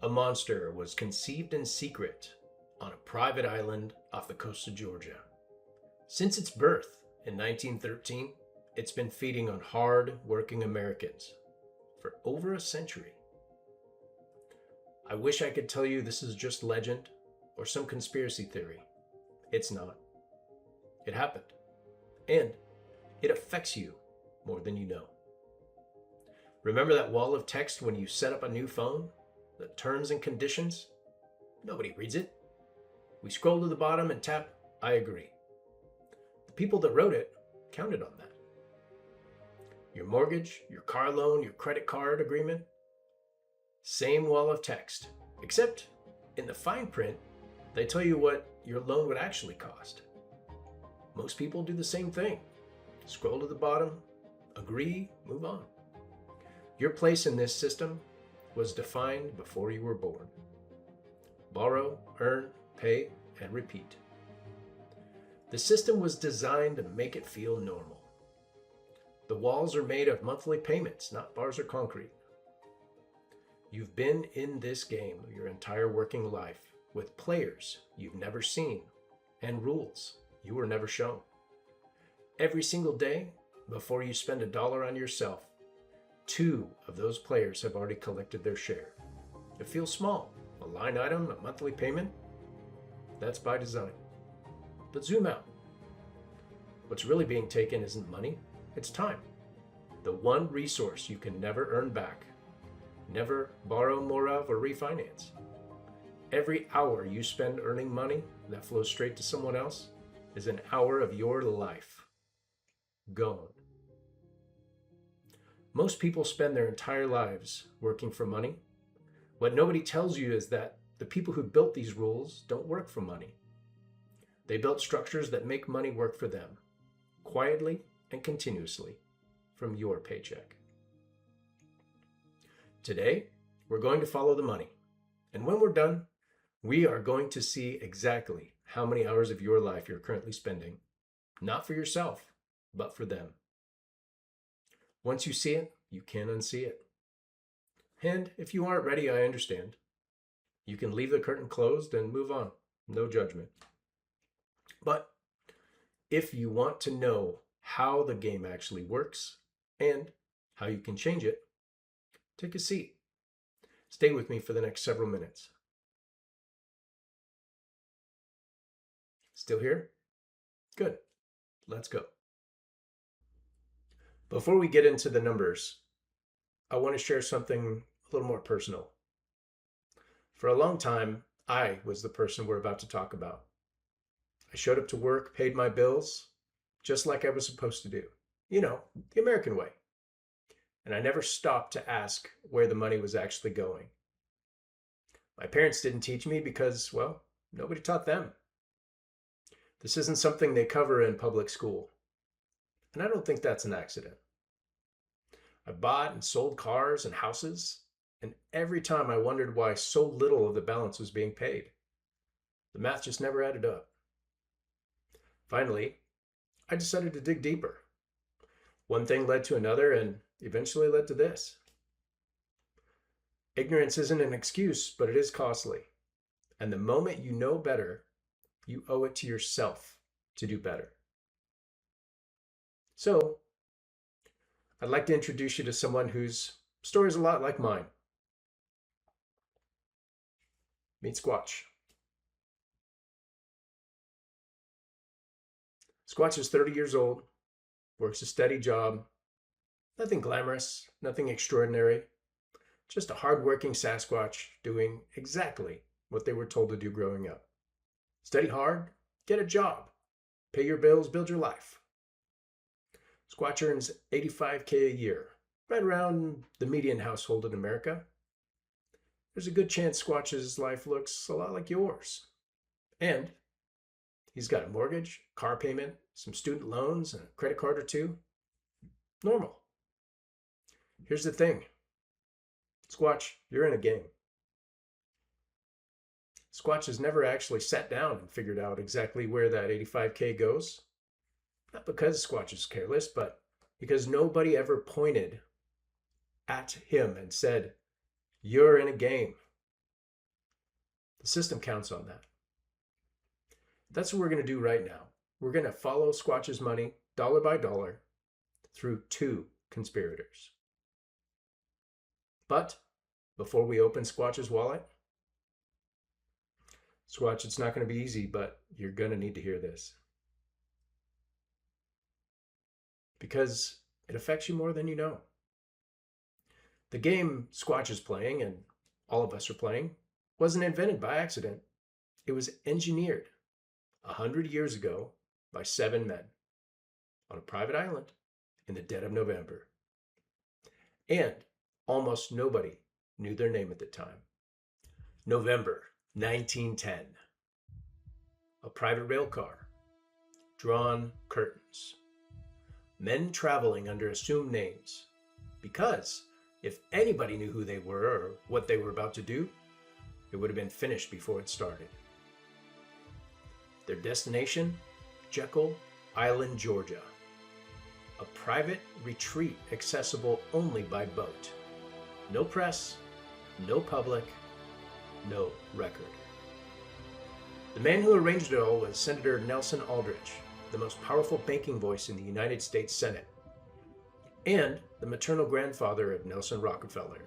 A monster was conceived in secret on a private island off the coast of Georgia. Since its birth in 1913, it's been feeding on hard-working Americans for over a century. I wish I could tell you this is just legend or some conspiracy theory. It's not. It happened. And it affects you more than you know. Remember that wall of text when you set up a new phone? The terms and conditions? Nobody reads it. We scroll to the bottom and tap, I agree. The people that wrote it counted on that. Your mortgage, your car loan, your credit card agreement, same wall of text, except in the fine print, they tell you what your loan would actually cost. Most people do the same thing. Scroll to the bottom, agree, move on. Your place in this system was defined before you were born. Borrow, earn, pay, and repeat. The system was designed to make it feel normal. The walls are made of monthly payments, not bars or concrete. You've been in this game your entire working life with players you've never seen and rules you were never shown. Every single day, before you spend $1 on yourself, 2 of those players have already collected their share. It feels small, a line item, a monthly payment. That's by design. But zoom out. What's really being taken isn't money, it's time. The one resource you can never earn back, never borrow more of or refinance. Every hour you spend earning money that flows straight to someone else is an hour of your life gone. Most people spend their entire lives working for money. What nobody tells you is that the people who built these rules don't work for money. They built structures that make money work for them, quietly and continuously, from your paycheck. Today, we're going to follow the money. And when we're done, we are going to see exactly how many hours of your life you're currently spending, not for yourself, but for them. Once you see it, you can't unsee it. And if you aren't ready, I understand. You can leave the curtain closed and move on. No judgment. But if you want to know how the game actually works and how you can change it, take a seat. Stay with me for the next several minutes. Still here? Good. Let's go. Before we get into the numbers, I want to share something a little more personal. For a long time, I was the person we're about to talk about. I showed up to work, paid my bills, just like I was supposed to do. You know, the American way. And I never stopped to ask where the money was actually going. My parents didn't teach me because, well, nobody taught them. This isn't something they cover in public school. And I don't think that's an accident. I bought and sold cars and houses, and every time I wondered why so little of the balance was being paid. The math just never added up. Finally, I decided to dig deeper. One thing led to another and eventually led to this. Ignorance isn't an excuse, but it is costly. And the moment you know better, you owe it to yourself to do better. So, I'd like to introduce you to someone whose story is a lot like mine. Meet Squatch. Squatch is 30 years old, works a steady job, nothing glamorous, nothing extraordinary, just a hardworking Sasquatch doing exactly what they were told to do growing up. Study hard, get a job, pay your bills, build your life. Squatch earns $85K a year, right around the median household in America. There's a good chance Squatch's life looks a lot like yours. And he's got a mortgage, car payment, some student loans, and a credit card or two. Normal. Here's the thing. Squatch, you're in a game. Squatch has never actually sat down and figured out exactly where that 85K goes. Not because Squatch is careless, but because nobody ever pointed at him and said, you're in a game. The system counts on that. That's what we're going to do right now. We're going to follow Squatch's money dollar by dollar through 2 conspirators. But before we open Squatch's wallet, Squatch, it's not going to be easy, but you're going to need to hear this. Because it affects you more than you know. The game Squatch is playing, and all of us are playing, wasn't invented by accident. It was engineered 100 years ago by 7 men on a private island in the dead of November. And almost nobody knew their name at the time. November 1910. A private rail car. Drawn curtains. Men traveling under assumed names. Because if anybody knew who they were or what they were about to do, it would have been finished before it started. Their destination? Jekyll Island, Georgia. A private retreat accessible only by boat. No press, no public, no record. The man who arranged it all was Senator Nelson Aldrich, the most powerful banking voice in the United States Senate, and the maternal grandfather of Nelson Rockefeller.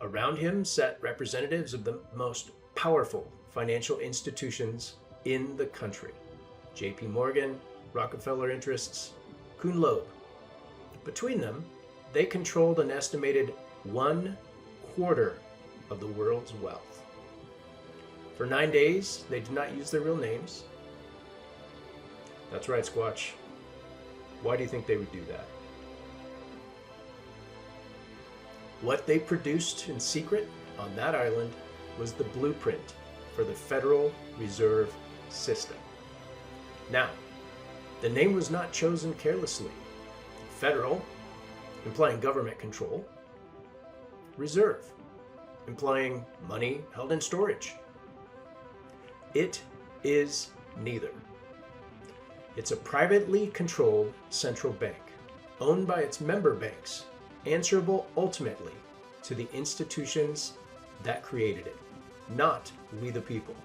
Around him sat representatives of the most powerful financial institutions in the country. J.P. Morgan, Rockefeller Interests, Kuhn Loeb. Between them, they controlled an estimated 1/4 of the world's wealth. For 9 days, they did not use their real names. That's right, Squatch. Why do you think they would do that? What they produced in secret on that island was the blueprint for the Federal Reserve System. Now, the name was not chosen carelessly. Federal, implying government control. Reserve, implying money held in storage. It is neither. It's a privately controlled central bank, owned by its member banks, answerable ultimately to the institutions that created it, not we the people.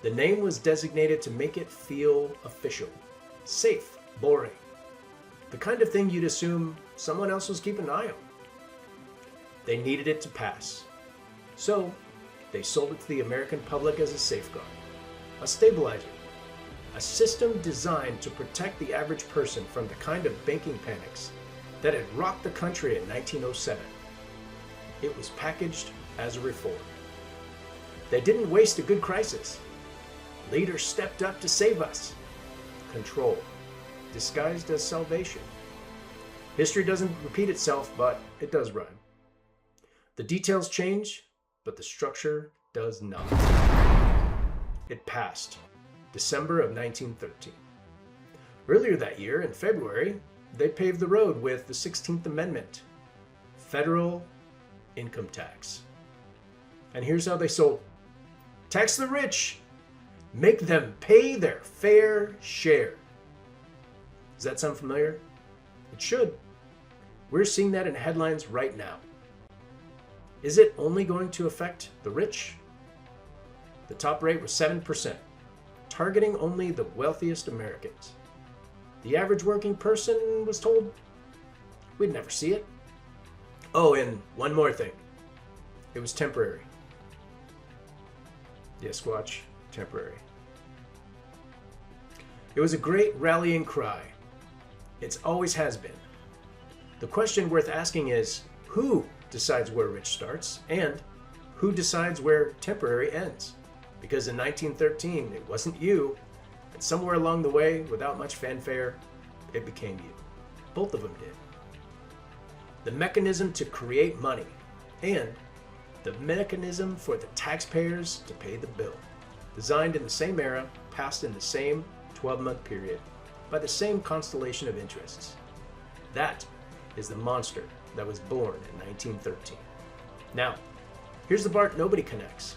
The name was designated to make it feel official, safe, boring, the kind of thing you'd assume someone else was keeping an eye on. They needed it to pass, so they sold it to the American public as a safeguard, a stabilizer, a system designed to protect the average person from the kind of banking panics that had rocked the country in 1907. It was packaged as a reform. They didn't waste a good crisis. Leaders stepped up to save us. Control, disguised as salvation. History doesn't repeat itself, but it does rhyme. The details change, but the structure does not. It passed, December of 1913. Earlier that year, in February, they paved the road with the 16th Amendment, federal income tax. And here's how they sold. Tax the rich. Make them pay their fair share. Does that sound familiar? It should. We're seeing that in headlines right now. Is it only going to affect the rich? The top rate was 7%, targeting only the wealthiest Americans. The average working person was told we'd never see it. Oh, and one more thing. It was temporary. Yes, Squatch, temporary. It was a great rallying cry. It always has been. The question worth asking is, who decides where rich starts and who decides where temporary ends? Because in 1913, it wasn't you, and somewhere along the way, without much fanfare, it became you. Both of them did. The mechanism to create money and the mechanism for the taxpayers to pay the bill. Designed in the same era, passed in the same 12-month period, by the same constellation of interests. That is the monster that was born in 1913. Now, here's the part nobody connects.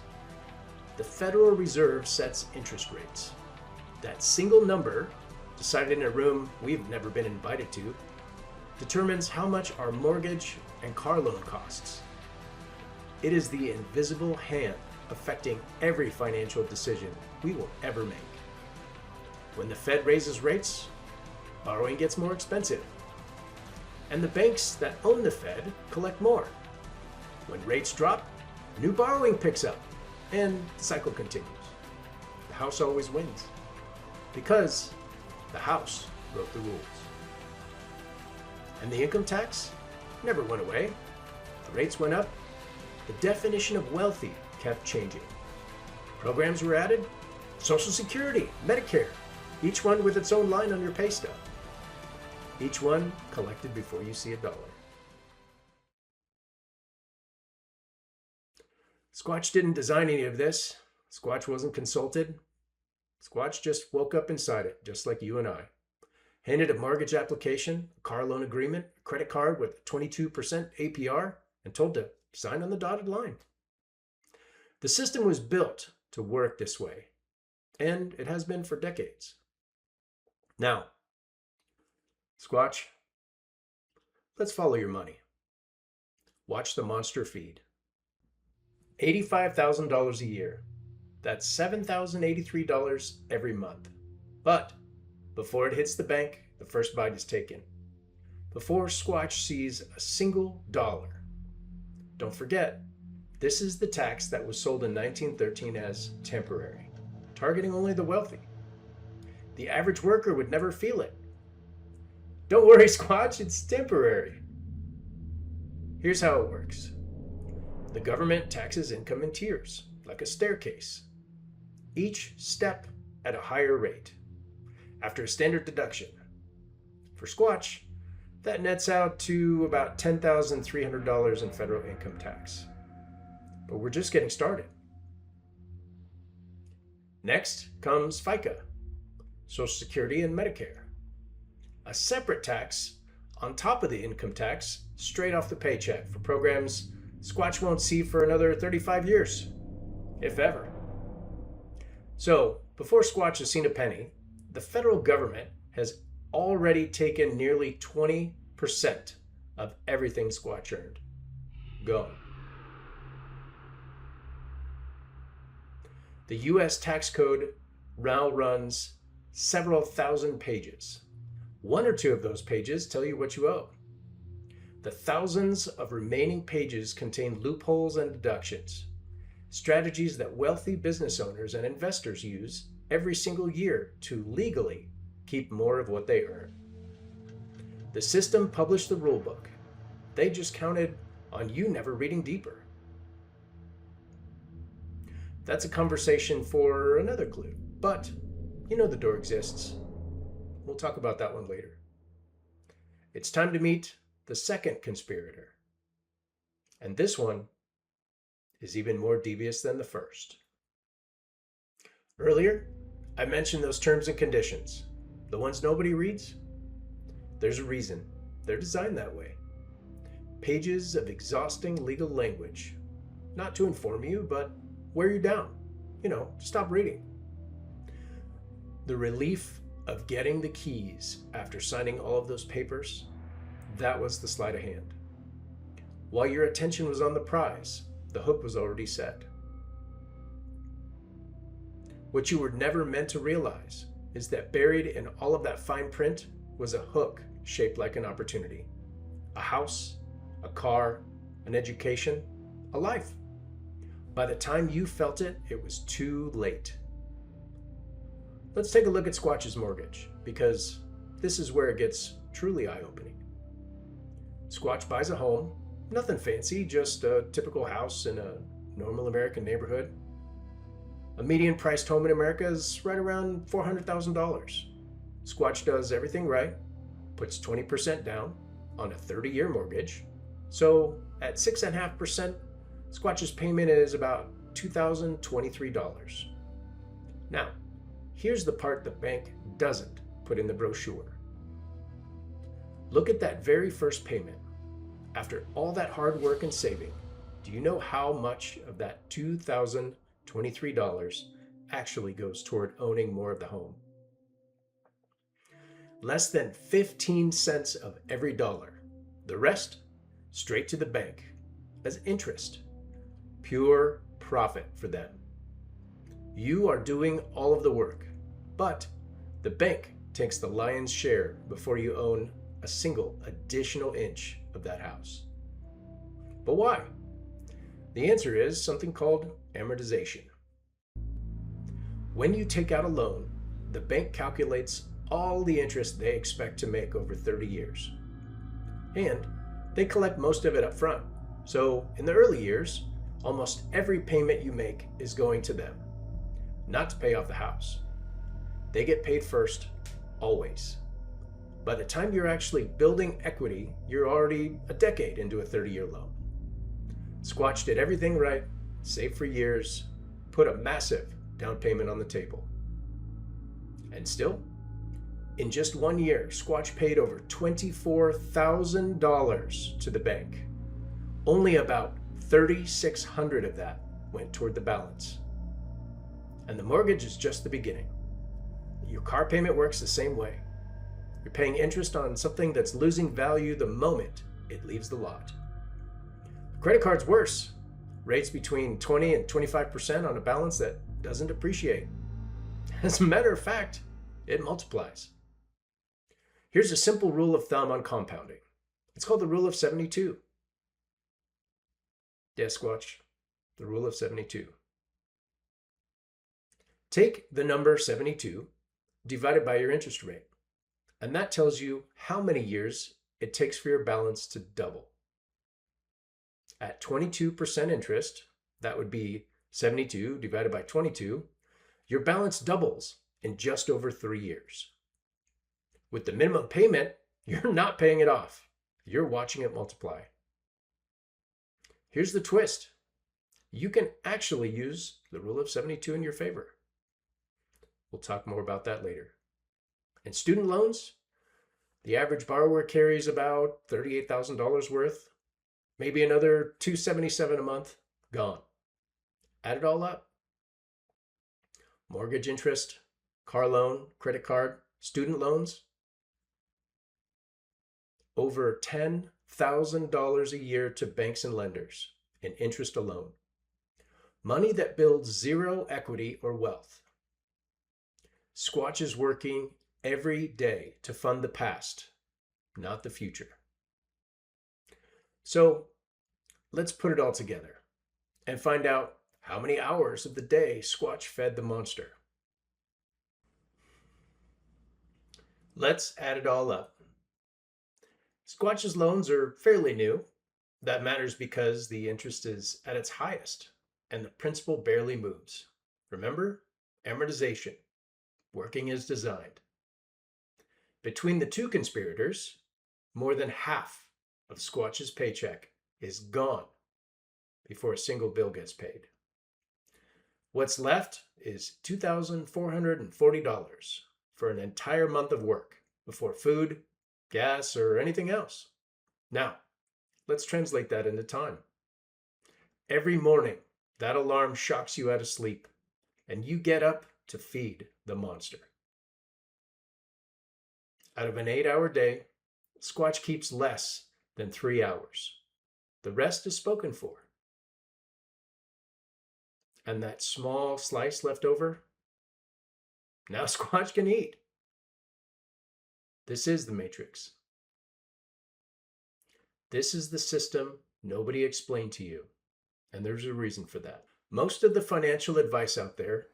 The Federal Reserve sets interest rates. That single number, decided in a room we've never been invited to, determines how much our mortgage and car loan costs. It is the invisible hand affecting every financial decision we will ever make. When the Fed raises rates, borrowing gets more expensive. And the banks that own the Fed collect more. When rates drop, new borrowing picks up, and the cycle continues. The house always wins, because the house wrote the rules. And the income tax never went away. The rates went up. The definition of wealthy kept changing. Programs were added. Social Security, Medicare, each one with its own line on your pay stub. Each one collected before you see a dollar. Squatch didn't design any of this. Squatch wasn't consulted. Squatch just woke up inside it, just like you and I. Handed a mortgage application, a car loan agreement, a credit card with 22% APR, and told to sign on the dotted line. The system was built to work this way, and it has been for decades. Now, Squatch, let's follow your money. Watch the monster feed. $85,000 a year. That's $7,083 every month. But before it hits the bank, the first bite is taken. Before Squatch sees a single dollar. Don't forget, this is the tax that was sold in 1913 as temporary, targeting only the wealthy. The average worker would never feel it. Don't worry, Squatch, it's temporary. Here's how it works. The government taxes income in tiers, like a staircase. Each step at a higher rate, after a standard deduction. For Squatch, that nets out to about $10,300 in federal income tax. But we're just getting started. Next comes FICA, Social Security, and Medicare. A separate tax on top of the income tax, straight off the paycheck, for programs Squatch won't see for another 35 years, if ever. So, before Squatch has seen a penny, the federal government has already taken nearly 20% of everything Squatch earned. Gone. The U.S. tax code now runs several thousand pages. One or two of those pages tell you what you owe. The thousands of remaining pages contain loopholes and deductions, strategies that wealthy business owners and investors use every single year to legally keep more of what they earn. The system published the rulebook. They just counted on you never reading deeper. That's a conversation for another clue, but you know the door exists. We'll talk about that one later. It's time to meet the second conspirator. And this one is even more devious than the first. Earlier, I mentioned those terms and conditions, the ones nobody reads. There's a reason. They're designed that way. Pages of exhausting legal language, not to inform you, but wear you down. Stop reading. The relief of getting the keys after signing all of those papers, that was the sleight of hand. While your attention was on the prize, the hook was already set. What you were never meant to realize is that buried in all of that fine print was a hook shaped like an opportunity. A house, a car, an education, a life. By the time you felt it, it was too late. Let's take a look at Squatch's mortgage, because this is where it gets truly eye-opening. Squatch buys a home, nothing fancy, just a typical house in a normal American neighborhood. A median-priced home in America is right around $400,000. Squatch does everything right, puts 20% down on a 30-year mortgage. So at 6.5%, Squatch's payment is about $2,023. Now, here's the part the bank doesn't put in the brochure. Look at that very first payment. After all that hard work and saving, do you know how much of that $2,023 actually goes toward owning more of the home? Less than 15 cents of every dollar. The rest, straight to the bank as interest Pure profit for them. You are doing all of the work, but the bank takes the lion's share before you own a single additional inch of that house. But why? The answer is something called amortization. When you take out a loan, the bank calculates all the interest they expect to make over 30 years. And they collect most of it up front. So in the early years, almost every payment you make is going to them, not to pay off the house. They get paid first, always. By the time you're actually building equity, you're already a decade into a 30-year loan. Squatch did everything right, saved for years, put a massive down payment on the table. And still, in just 1 year, Squatch paid over $24,000 to the bank. Only about $3,600 of that went toward the balance. And the mortgage is just the beginning. Your car payment works the same way. You're paying interest on something that's losing value the moment it leaves the lot. The credit card's worse. Rates between 20 and 25% on a balance that doesn't appreciate. As a matter of fact, it multiplies. Here's a simple rule of thumb on compounding. It's called the rule of 72. Yes, Squatch, the rule of 72. Take the number 72 divided by your interest rate, and that tells you how many years it takes for your balance to double. At 22% interest, that would be 72 divided by 22, your balance doubles in just over 3 years. With the minimum payment, you're not paying it off. You're watching it multiply. Here's the twist. You can actually use the rule of 72 in your favor. We'll talk more about that later. And student loans, the average borrower carries about $38,000 worth, maybe another $277 a month, gone. Add it all up. Mortgage interest, car loan, credit card, student loans, over $10,000 a year to banks and lenders in interest alone. Money that builds zero equity or wealth. Squatch is working every day to fund the past, not the future. So let's put it all together and find out how many hours of the day Squatch fed the monster. Let's add it all up. Squatch's loans are fairly new. That matters because the interest is at its highest and the principal barely moves. Remember? Amortization. Working as designed. Between the two conspirators, more than half of Squatch's paycheck is gone before a single bill gets paid. What's left is $2,440 for an entire month of work before food, gas, or anything else. Now, let's translate that into time. Every morning, that alarm shocks you out of sleep, and you get up to feed the monster. Out of an 8-hour day, Squatch keeps less than 3 hours. The rest is spoken for. And that small slice left over, now Squatch can eat. This is the Matrix. This is the system nobody explained to you, and there's a reason for that. Most of the financial advice out there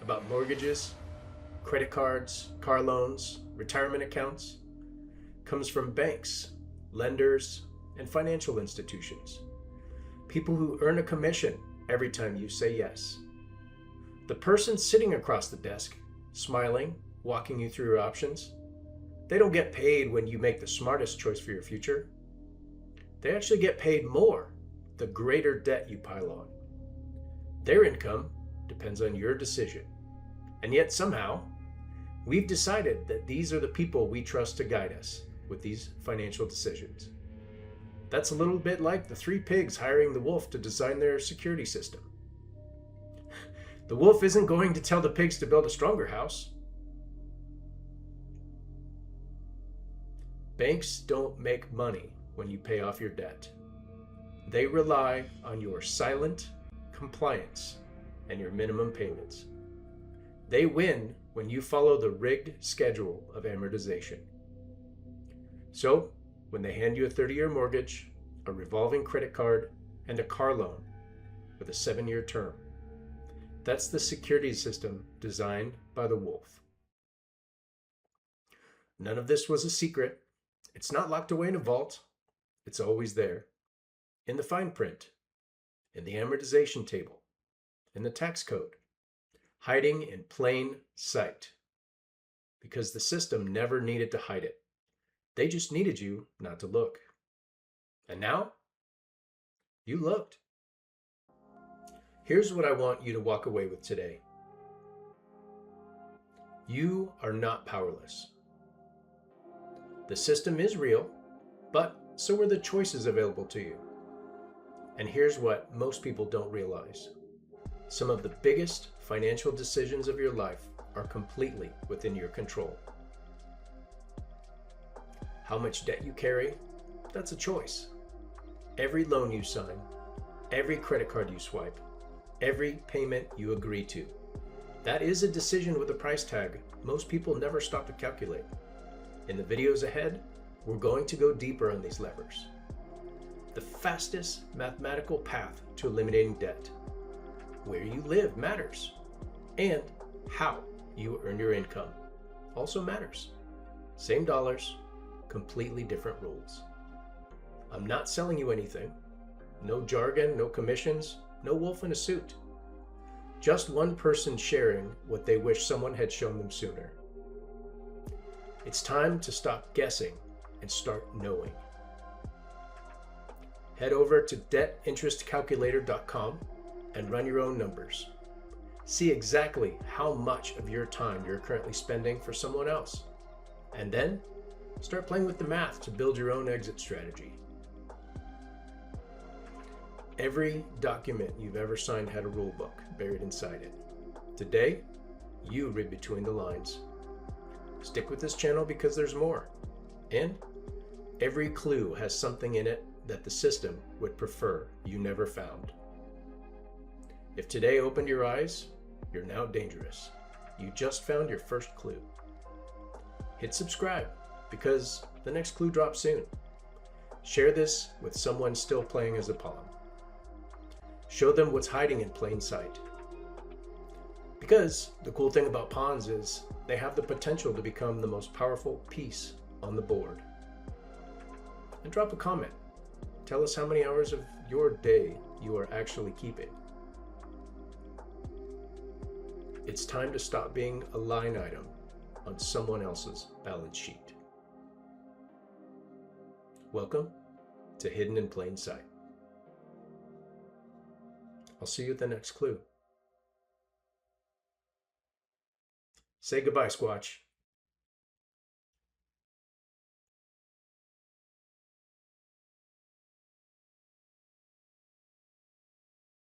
about mortgages, credit cards, car loans, retirement accounts comes from banks, lenders, and financial institutions. People who earn a commission every time you say yes. The person sitting across the desk, smiling, walking you through your options, they don't get paid when you make the smartest choice for your future. They actually get paid more the greater debt you pile on. Their income depends on your decision. And yet somehow, we've decided that these are the people we trust to guide us with these financial decisions. That's a little bit like the 3 pigs hiring the wolf to design their security system. The wolf isn't going to tell the pigs to build a stronger house. Banks don't make money when you pay off your debt. They rely on your silent compliance and your minimum payments. They win when you follow the rigged schedule of amortization. So, when they hand you a 30-year mortgage, a revolving credit card, and a car loan with a 7-year term, that's the security system designed by the wolf. None of this was a secret. It's not locked away in a vault. It's always there. In the fine print, in the amortization table, in the tax code, hiding in plain sight. Because the system never needed to hide it. They just needed you not to look. And now, you looked. Here's what I want you to walk away with today. You are not powerless. The system is real, but so are the choices available to you. And here's what most people don't realize. Some of the biggest financial decisions of your life are completely within your control. How much debt you carry, that's a choice. Every loan you sign, every credit card you swipe, every payment you agree to, that is a decision with a price tag most people never stop to calculate. In the videos ahead, we're going to go deeper on these levers. The fastest mathematical path to eliminating debt. Where you live matters. And how you earn your income also matters. Same dollars, completely different rules. I'm not selling you anything. No jargon, no commissions, no wolf in a suit. Just one person sharing what they wish someone had shown them sooner. It's time to stop guessing and start knowing. Head over to debtinterestcalculator.com and run your own numbers. See exactly how much of your time you're currently spending for someone else. And then start playing with the math to build your own exit strategy. Every document you've ever signed had a rule book buried inside it. Today, you read between the lines. Stick with this channel because there's more. And every clue has something in it that the system would prefer you never found. If today opened your eyes, you're now dangerous. You just found your first clue. Hit subscribe because the next clue drops soon. Share this with someone still playing as a pawn. Show them what's hiding in plain sight. Because the cool thing about pawns is they have the potential to become the most powerful piece on the board. And drop a comment. Tell us how many hours of your day you are actually keeping. It's time to stop being a line item on someone else's balance sheet. Welcome to Hidden in Plain Sight. I'll see you at the next clue. Say goodbye, Squatch.